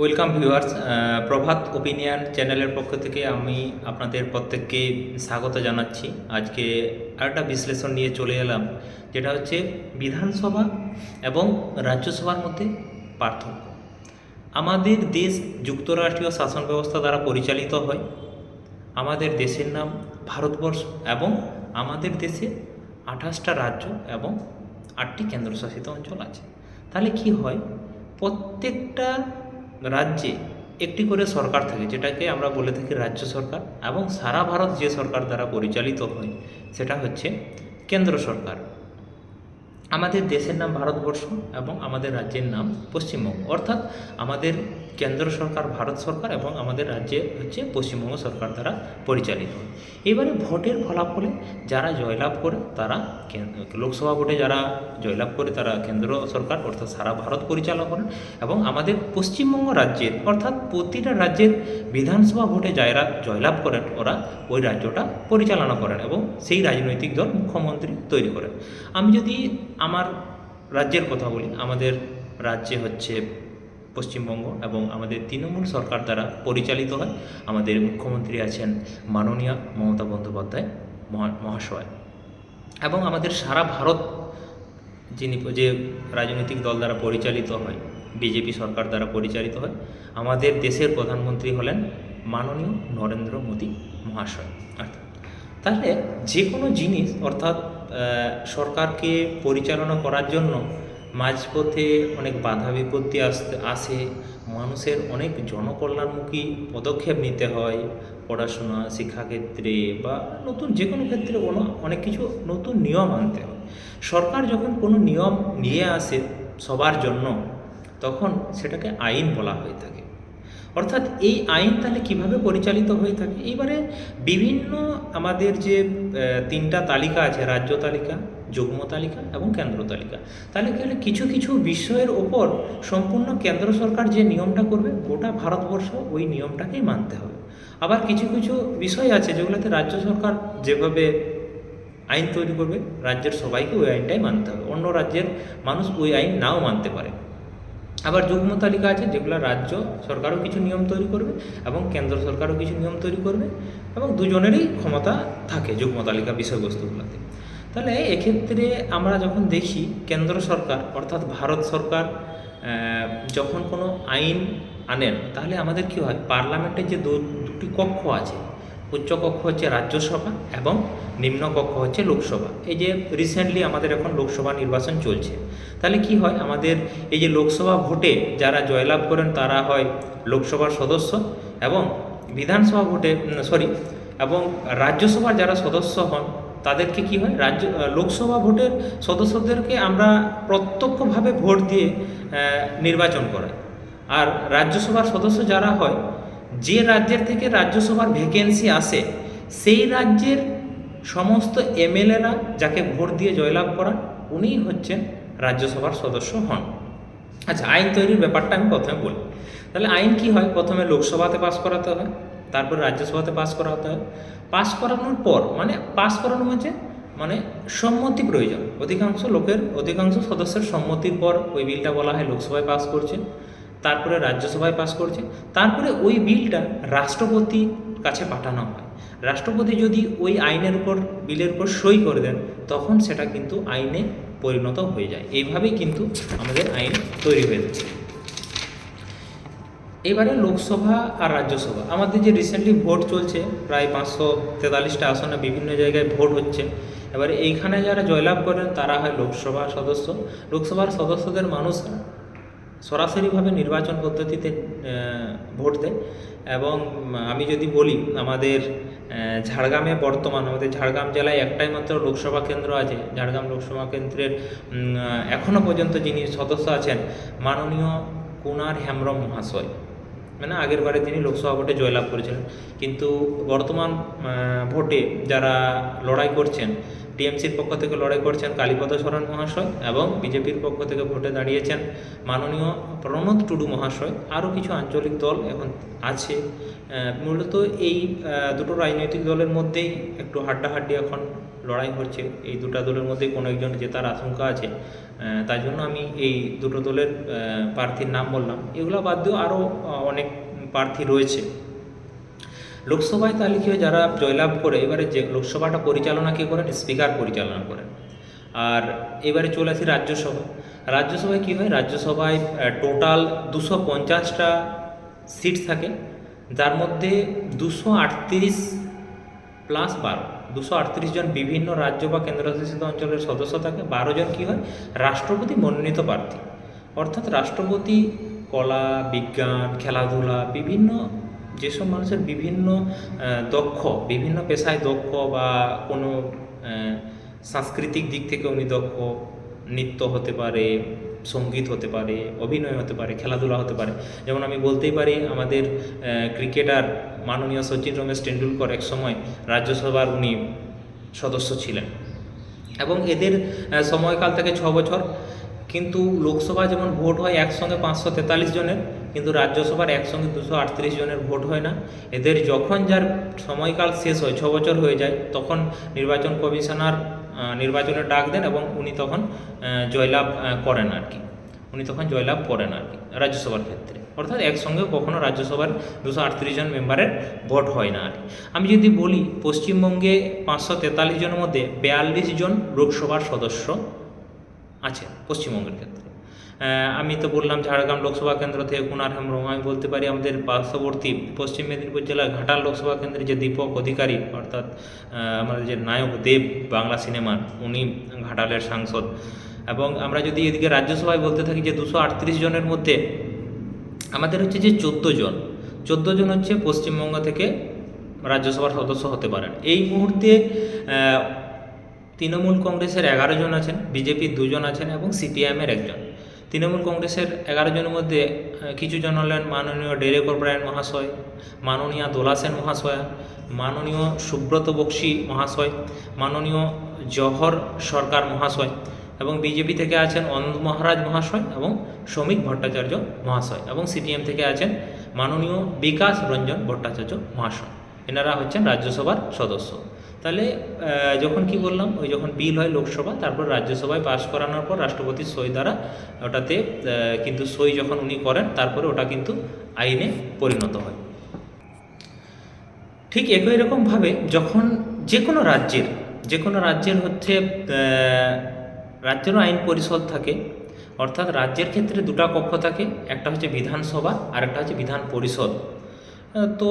Welcome viewers, প্রভাত opinion চ্যানেলের পক্ষ থেকে আমি আপনাদের প্রত্যেককে স্বাগত জানাচ্ছি। আজকে আরেকটা বিশ্লেষণ নিয়ে চলে এলাম, যেটা হচ্ছে বিধানসভা এবং রাজ্যসভার মধ্যে পার্থক্য। আমাদের দেশ যুক্তরাষ্ট্রীয় শাসন ব্যবস্থা দ্বারা পরিচালিত হয়। আমাদের দেশের নাম ভারতবর্ষ এবং আমাদের দেশে 28টা রাজ্য এবং 8টি কেন্দ্রশাসিত অঞ্চল আছে। তাহলে কি হয়, প্রত্যেকটা রাজ্যে একটি করে সরকার থাকে, যেটাকে আমরা বলে থাকি রাজ্য সরকার, এবং সারা ভারত যে সরকার দ্বারা পরিচালিত হয় সেটা হচ্ছে কেন্দ্র সরকার। আমাদের দেশের নাম ভারতবর্ষ এবং আমাদের রাজ্যের নাম পশ্চিমবঙ্গ, অর্থাৎ আমাদের কেন্দ্র সরকার ভারত সরকার এবং আমাদের রাজ্যে হচ্ছে পশ্চিমবঙ্গ সরকার দ্বারা পরিচালিত হয়। এবারে ভোটের ফলাফলে যারা জয়লাভ করে তারা লোকসভা ভোটে যারা জয়লাভ করে তারা কেন্দ্র সরকার অর্থাৎ সারা ভারত পরিচালনা করেন, এবং আমাদের পশ্চিমবঙ্গ রাজ্যের অর্থাৎ প্রতিটা রাজ্যের বিধানসভা ভোটে যারা জয়লাভ করেন ওরা ওই রাজ্যটা পরিচালনা করেন এবং সেই রাজনৈতিক দল মুখ্যমন্ত্রী তৈরি করেন। আমি যদি আমার রাজ্যের কথা বলি, আমাদের রাজ্যে হচ্ছে পশ্চিমবঙ্গ এবং আমাদের তৃণমূল সরকার দ্বারা পরিচালিত হয়। আমাদের মুখ্যমন্ত্রী আছেন মাননীয়া মমতা বন্দ্যোপাধ্যায় মহাশয়, এবং আমাদের সারা ভারত যে রাজনৈতিক দল দ্বারা পরিচালিত হয়, বিজেপি সরকার দ্বারা পরিচালিত হয়। আমাদের দেশের প্রধানমন্ত্রী হলেন মাননীয় নরেন্দ্র মোদী মহাশয়। তাহলে যে কোনো জিনিস অর্থাৎ সরকারকে পরিচালনা করার জন্য মাঝপথে অনেক বাধা বিপত্তি আসে, মানুষের অনেক জনকল্যাণমুখী পদক্ষেপ নিতে হয়, পড়াশোনা শিক্ষাক্ষেত্রে বা নতুন যে কোনো ক্ষেত্রে অনেক কিছু নতুন নিয়ম আনতে হয়। সরকার যখন কোনো নিয়ম নিয়ে আসে সবার জন্য, তখন সেটাকে আইন বলা হয়ে থাকে। অর্থাৎ এই আইন তাহলে কীভাবে পরিচালিত হয়ে থাকে, এইবারে বিভিন্ন আমাদের যে তিনটা তালিকা আছে, রাজ্য তালিকা, যুগ্ম তালিকা এবং কেন্দ্র তালিকা। তাহলে কি হলে কিছু কিছু বিষয়ের ওপর সম্পূর্ণ কেন্দ্র সরকার যে নিয়মটা করবে গোটা ভারতবর্ষ ওই নিয়মটাকেই মানতে হবে। আবার কিছু কিছু বিষয় আছে যেগুলোতে রাজ্য সরকার যেভাবে আইন তৈরি করবে রাজ্যের সবাইকে ওই আইনটাই মানতে হবে, অন্য রাজ্যের মানুষ ওই আইন নাও মানতে পারে। আবার যুগ্ম তালিকা আছে যেগুলো রাজ্য সরকারও কিছু নিয়ম তৈরি করবে এবং কেন্দ্র সরকারও কিছু নিয়ম তৈরি করবে, এবং দুজনেরই ক্ষমতা থাকে যুগ্ম তালিকা বিষয়বস্তুগুলোতে। তাহলে এক্ষেত্রে আমরা যখন দেখি কেন্দ্র সরকার অর্থাৎ ভারত সরকার যখন কোনো আইন আনেন, তাহলে আমাদের কি হয়, পার্লামেন্টের যে দুটি কক্ষ আছে, উচ্চ কক্ষ হচ্ছে রাজ্যসভা এবং নিম্ন কক্ষ হচ্ছে লোকসভা। এই যে রিসেন্টলি আমাদের এখন লোকসভা নির্বাচন চলছে, তাহলে কি হয়, আমাদের এই যে লোকসভা ভোটে যারা জয়লাভ করেন তারা হয় লোকসভার সদস্য, এবং বিধানসভা ভোটে এবং রাজ্যসভার যারা সদস্য হন তাদেরকে কি হয়, লোকসভা ভোটের সদস্যদেরকে আমরা প্রত্যক্ষভাবে ভোট দিয়ে নির্বাচন করাই। আর রাজ্যসভার সদস্য যারা হয়, যে রাজ্যের থেকে রাজ্যসভার ভ্যাকেন্সি আসে সেই রাজ্যের সমস্ত এমএলএরা যাকে ভোট দিয়ে জয়লাভ করান উনিই হচ্ছেন রাজ্যসভার সদস্য হন। আচ্ছা, আইন তৈরির ব্যাপারটা আমি প্রথমে বলি। তাহলে আইন কি হয়, প্রথমে লোকসভাতে পাস করাতে হয়, তারপর রাজ্যসভাতে পাস করাতে হয়। পাস করানোর পর পাস করানো হচ্ছে সম্মতি প্রয়োজন, অধিকাংশ সদস্যের সম্মতির পর ওই বিলটা বলা হয় লোকসভায় পাস করছে, তারপরে রাজ্যসভায় পাস করছে, তারপরে ওই বিলটা রাষ্ট্রপতির কাছে পাঠানো হয়। রাষ্ট্রপতি যদি ওই বিলের উপর সই করে দেন তখন সেটা কিন্তু আইনে পরিণত হয়ে যায়। এইভাবেই কিন্তু আমাদের আইন তৈরি হয়ে যাচ্ছে। এবারে লোকসভা আর রাজ্যসভা, আমাদের যে রিসেন্টলি ভোট চলছে প্রায় 543টা আসনে বিভিন্ন জায়গায় ভোট হচ্ছে। এবারে এইখানে যারা জয়লাভ করেন তারা হয় লোকসভার সদস্য। লোকসভার সদস্যদের মানুষ সরাসরিভাবে নির্বাচন পদ্ধতিতে ভোট দেয়। এবং আমি যদি বলি, আমাদের আমাদের ঝাড়গ্রাম জেলায় একটাই মাত্র লোকসভা কেন্দ্র আছে। ঝাড়গ্রাম লোকসভা কেন্দ্রের এখনও পর্যন্ত যিনি সদস্য আছেন মাননীয় কুনার হেমব্রম মহাশয়, আগের বারে তিনি লোকসভা ভোটে জয়লাভ করেছিলেন। কিন্তু বর্তমান ভোটে যারা লড়াই করছেন, টিএমসির পক্ষ থেকে লড়াই করছেন কালীপদ সরেন মহাশয়, এবং বিজেপির পক্ষ থেকে ভোটে দাঁড়িয়েছেন মাননীয় প্রণোদ টুডু মহাশয়। আরও কিছু আঞ্চলিক দল এখন আছে। মূলত এই দুটো রাজনৈতিক দলের মধ্যেই একটু হাড্ডাহাড্ডি এখন লড়াই হচ্ছে, এই দুটো দলের মধ্যে কোনো একজন জেতার আশঙ্কা আছে। তাই জন্য আমি এই দুটো দলের প্রার্থীর নাম বললাম। এগুলো বাদ দিয়েও আরও অনেক প্রার্থী রয়েছে। লোকসভায় তাহলে কী হয়, যারা জয়লাভ করে এবারে যে লোকসভাটা পরিচালনা কে করেন, স্পিকার পরিচালনা করেন। আর এবারে চলে আসি রাজ্যসভা। রাজ্যসভায় কী হয়, রাজ্যসভায় টোটাল 250টা সিট থাকে, যার মধ্যে 238 প্লাস 12, 238 জন বিভিন্ন রাজ্য বা কেন্দ্রশাসিত অঞ্চলের সদস্য থাকে। 12 জন কী হয়, রাষ্ট্রপতি মনোনীত প্রার্থী। অর্থাৎ রাষ্ট্রপতি কলা, বিজ্ঞান, খেলাধুলা, বিভিন্ন যেসব মানুষের বিভিন্ন দক্ষ, বিভিন্ন পেশায় দক্ষ বা কোনো সাংস্কৃতিক দিক থেকে উনি দক্ষ, নৃত্য হতে পারে, সঙ্গীত হতে পারে, অভিনয় হতে পারে, খেলাধুলা হতে পারে। যেমন আমি বলতেই পারি, আমাদের ক্রিকেটার মাননীয় সচিন রমেশ টেন্ডুলকর একসময় রাজ্যসভার উনি সদস্য ছিলেন এবং এদের সময়কাল থেকে 6 বছর। কিন্তু লোকসভা যেমন ভোট হয় একসঙ্গে 543 জনের, কিন্তু রাজ্যসভার একসঙ্গে 238 জনের ভোট হয় না। এদের যখন যার সময়কাল শেষ হয়, 6 বছর হয়ে যায়, তখন নির্বাচন কমিশনার নির্বাচনের ডাক দেন এবং উনি তখন জয়লাভ করেন আর কি। রাজ্যসভার ক্ষেত্রে। অর্থাৎ একসঙ্গে কখনো রাজ্যসভার 238 জন মেম্বারের ভোট হয় না আর কি। আমি যদি বলি, পশ্চিমবঙ্গে 543 জনের মধ্যে 42 জন লোকসভার সদস্য আছে পশ্চিমবঙ্গের ক্ষেত্রে। আমি তো বললাম ঝাড়গ্রাম লোকসভা কেন্দ্র থেকে কুনার হেমব্রম। আমি বলতে পারি আমাদের পার্শ্ববর্তী পশ্চিম মেদিনীপুর জেলার ঘাটাল লোকসভা কেন্দ্রে যে দীপক অধিকারী, অর্থাৎ আমাদের যে নায়ক দেব বাংলা সিনেমার, উনি ঘাটালের সাংসদ। এবং আমরা যদি এদিকে রাজ্যসভায় বলতে থাকি যে 238 জনের মধ্যে আমাদের হচ্ছে যে 14 জন হচ্ছে পশ্চিমবঙ্গ থেকে রাজ্যসভার সদস্য হতে পারেন। এই মুহূর্তে তৃণমূল কংগ্রেসের 11 জন আছেন, বিজেপির 2 জন আছেন এবং সিপিআইএমের 1 জন। তৃণমূল কংগ্রেসের 11 জনের মধ্যে কিছু জন হলেন মাননীয় ডেরেক ওব্রায়েন মহাশয়, মাননীয় দোলা সেন মহাশয়া, মাননীয় সুব্রত বক্সী মহাশয়, মাননীয় জহর সরকার মহাশয়, এবং বিজেপি থেকে আছেন অনন্ত মহারাজ মহাশয় এবং শ্রমিক ভট্টাচার্য মহাশয়, এবং সিপিএম থেকে আছেন মাননীয় বিকাশ রঞ্জন ভট্টাচার্য মহাশয়। এনারা হচ্ছেন রাজ্যসভার সদস্য। তাহলে যখন কি বললাম, ওই যখন বিল হয় লোকসভা, তারপর রাজ্যসভায় পাস করানোর পর রাষ্ট্রপতির সই দ্বারা ওটাতে কিন্তু সই যখন উনি করেন, তারপরে ওটা কিন্তু আইনে পরিণত হয়। ঠিক একই রকমভাবে যখন যে কোনো রাজ্যের হচ্ছে রাজ্যেরও আইন পরিষদ থাকে, অর্থাৎ রাজ্যের ক্ষেত্রে 2টা কক্ষ থাকে, একটা হচ্ছে বিধানসভা আর একটা হচ্ছে বিধান পরিষদ। তো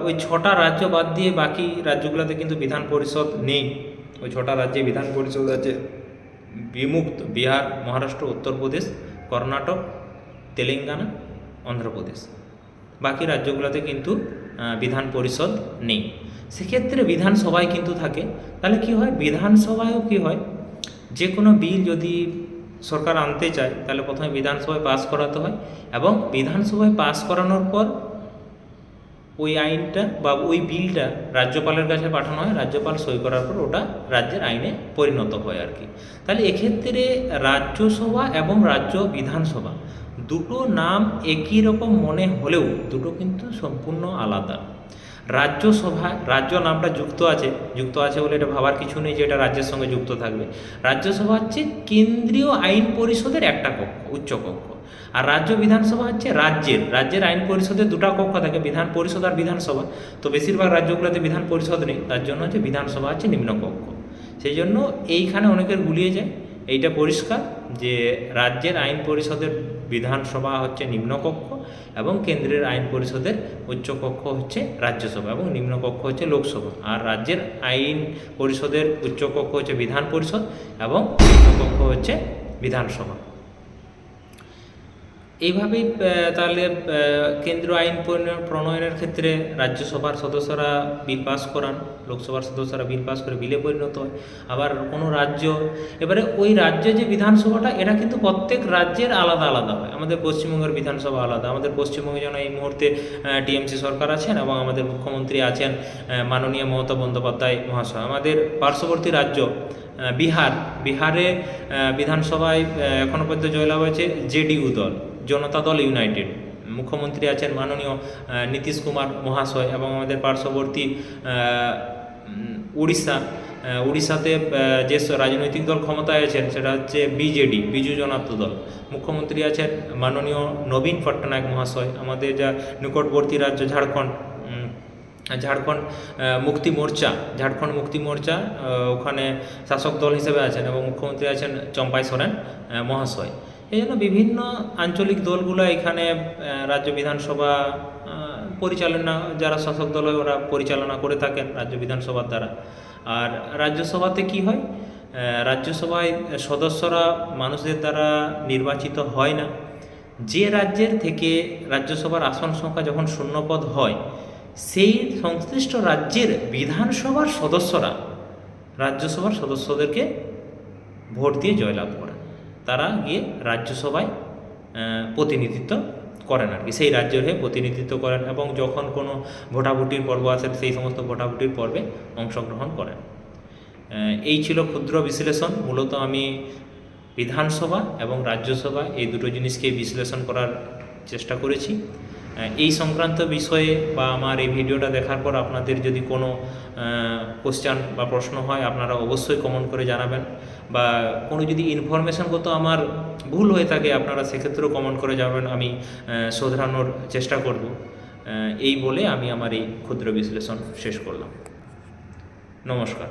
ওই 6টা রাজ্য বাদ দিয়ে বাকি রাজ্যগুলোতে কিন্তু বিধান পরিষদ নেই। ওই 6টা রাজ্যে বিধান পরিষদ আছে বিমুক্ত: বিহার, মহারাষ্ট্র, উত্তরপ্রদেশ, কর্ণাটক, তেলেঙ্গানা, অন্ধ্রপ্রদেশ। বাকি রাজ্যগুলোতে কিন্তু বিধান পরিষদ নেই। সেক্ষেত্রে বিধানসভায় কিন্তু থাকে। তাহলে কি হয়, বিধানসভায়ও কি হয়, যে কোনো বিল যদি সরকার আনতে চায় তাহলে প্রথমে বিধানসভায় পাস করাতে হয়, এবং বিধানসভায় পাস করানোর পর ওই আইনটা বা ওই বিলটা রাজ্যপালের কাছে পাঠানো হয়। রাজ্যপাল সই করার পর ওটা রাজ্যের আইনে পরিণত হয় আর কি। তাহলে এক্ষেত্রে রাজ্যসভা এবং রাজ্য বিধানসভা দুটো নাম একই রকম মনে হলেও দুটো কিন্তু সম্পূর্ণ আলাদা। রাজ্যসভা, রাজ্য নামটা যুক্ত আছে বলে এটা ভাবার কিছু নেই যে এটা রাজ্যের সঙ্গে যুক্ত থাকবে। রাজ্যসভা হচ্ছে কেন্দ্রীয় আইন পরিষদের একটা কক্ষ, উচ্চ কক্ষ। আর রাজ্য বিধানসভা হচ্ছে রাজ্যের আইন পরিষদের 2টা কক্ষ থাকে, বিধান পরিষদ আর বিধানসভা। তো বেশিরভাগ রাজ্যগুলোতে বিধান পরিষদ নেই, তার জন্য হচ্ছে বিধানসভা হচ্ছে নিম্নকক্ষ। সেই জন্য এইখানে অনেকের গুলিয়ে যায়। এইটা পরিষ্কার যে রাজ্যের আইন পরিষদের বিধানসভা হচ্ছে নিম্নকক্ষ এবং কেন্দ্রের আইন পরিষদের উচ্চকক্ষ হচ্ছে রাজ্যসভা এবং নিম্নকক্ষ হচ্ছে লোকসভা। আর রাজ্যের আইন পরিষদের উচ্চকক্ষ হচ্ছে বিধান পরিষদ এবং নিম্নকক্ষ হচ্ছে বিধানসভা। এইভাবেই তাহলে কেন্দ্রীয় আইন প্রণয়নের ক্ষেত্রে রাজ্যসভার সদস্যরা বিল পাস করান, লোকসভার সদস্যরা বিল পাস করে বিলে পরিণত হয়। আবার কোনো রাজ্য, এবারে ওই রাজ্যে যে বিধানসভাটা এটা কিন্তু প্রত্যেক রাজ্যের আলাদা আলাদা হয়। আমাদের পশ্চিমবঙ্গের বিধানসভা আলাদা। আমাদের পশ্চিমবঙ্গে যেন এই মুহূর্তে টিএমসি সরকার আছেন এবং আমাদের মুখ্যমন্ত্রী আছেন মাননীয় মমতা বন্দ্যোপাধ্যায় মহাশয়। আমাদের পার্শ্ববর্তী রাজ্য বিহারে বিধানসভায় এখনও পর্যন্ত জয়লাভ হয়েছে জেডিইউ দল, জনতা দল ইউনাইটেড। মুখ্যমন্ত্রী আছেন মাননীয় নীতিশ কুমার মহাশয়, এবং আমাদের পার্শ্ববর্তী উড়িষ্যা, উড়িষ্যাতে যে রাজনৈতিক দল ক্ষমতায় আছেন সেটা হচ্ছে বিজেডি, বিজু জনতা দল। মুখ্যমন্ত্রী আছেন মাননীয় নবীন পট্টনায়ক মহাশয়। আমাদের যা নিকটবর্তী রাজ্য ঝাড়খণ্ড, ঝাড়খণ্ড ঝাড়খণ্ড মুক্তি মোর্চা ওখানে শাসক দল হিসেবে আছেন এবং মুখ্যমন্ত্রী আছেন চম্পাই সোরেন মহাশয়। এই জন্য বিভিন্ন আঞ্চলিক দলগুলো এখানে রাজ্য বিধানসভা পরিচালনা, যারা শাসক দল হয় ওরা পরিচালনা করে থাকেন রাজ্য বিধানসভার দ্বারা। আর রাজ্যসভাতে কি হয়, রাজ্যসভায় সদস্যরা মানুষদের দ্বারা নির্বাচিত হয় না। যে রাজ্যের থেকে রাজ্যসভার আসন সংখ্যা যখন শূন্যপদ হয়, সেই সংশ্লিষ্ট রাজ্যের বিধানসভার সদস্যরা রাজ্যসভার সদস্যদেরকে ভোট দিয়ে জয়লাভ করেন। তারা গিয়ে রাজ্যসভায় প্রতিনিধিত্ব করেন আর কি, সেই রাজ্যের হয়ে প্রতিনিধিত্ব করেন এবং যখন কোনো ভোটাভুটির পর্ব আসে সেই সমস্ত ভোটাভুটির পর্বে অংশগ্রহণ করেন। এই ছিল ক্ষুদ্র বিশ্লেষণ। মূলত আমি বিধানসভা এবং রাজ্যসভা এই দুটো জিনিসকে বিশ্লেষণ করার চেষ্টা করেছি। এই সংক্রান্ত বিষয়ে বা আমার এই ভিডিওটা দেখার পর আপনাদের যদি কোনো কোশ্চেন বা প্রশ্ন হয় আপনারা অবশ্যই কমেন্ট করে জানাবেন, বা কোনো যদি ইনফরমেশনগত আমার ভুল হয়ে থাকে আপনারা সেক্ষেত্রেও কমেন্ট করে যাবেন, আমি শোধরানোর চেষ্টা করব। এই বলে আমি আমার এই ক্ষুদ্র বিশ্লেষণ শেষ করলাম। নমস্কার।